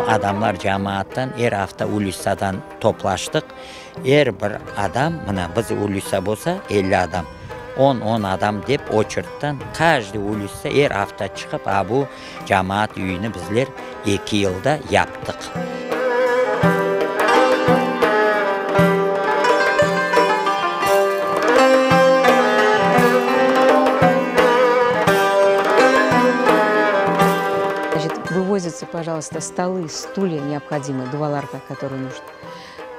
Adamlar cemaattan her hafta ulussadan toplaştık. Her bir adam, mına biz ulussa bolsa 50 adam, 10 adam dep oçurttan каждый ulussa her hafta çıkıp bu cemaat üyünü bizler 2 yılda yaptık. Вывозятся, пожалуйста, столы, стулья необходимые, дуаларка, которые нужны.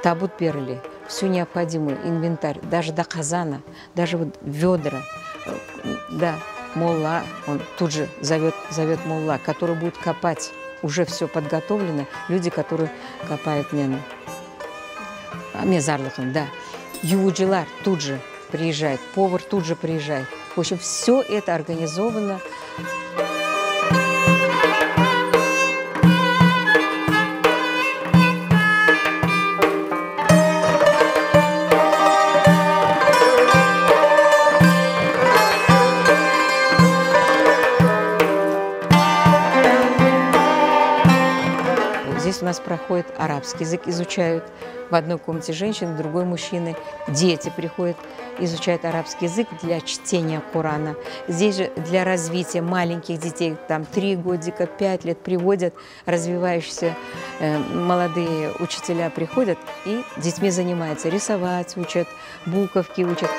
Табут перли, всю необходимую инвентарь, даже до казана, даже вот ведра. Да, молла, он тут же зовет молла, который будет копать. Уже все подготовлено. Люди, которые копают мезарлыхын, да. Юуджилар тут же приезжает, повар тут же приезжает. В общем, все это организовано. Здесь у нас проходит арабский язык, изучают в одной комнате женщины, в другой мужчины. Дети приходят, изучают арабский язык для чтения Корана. Здесь же для развития маленьких детей, там 3 годика, 5 лет приводят, развивающиеся молодые учителя приходят и детьми занимаются, рисовать учат, буковки учат.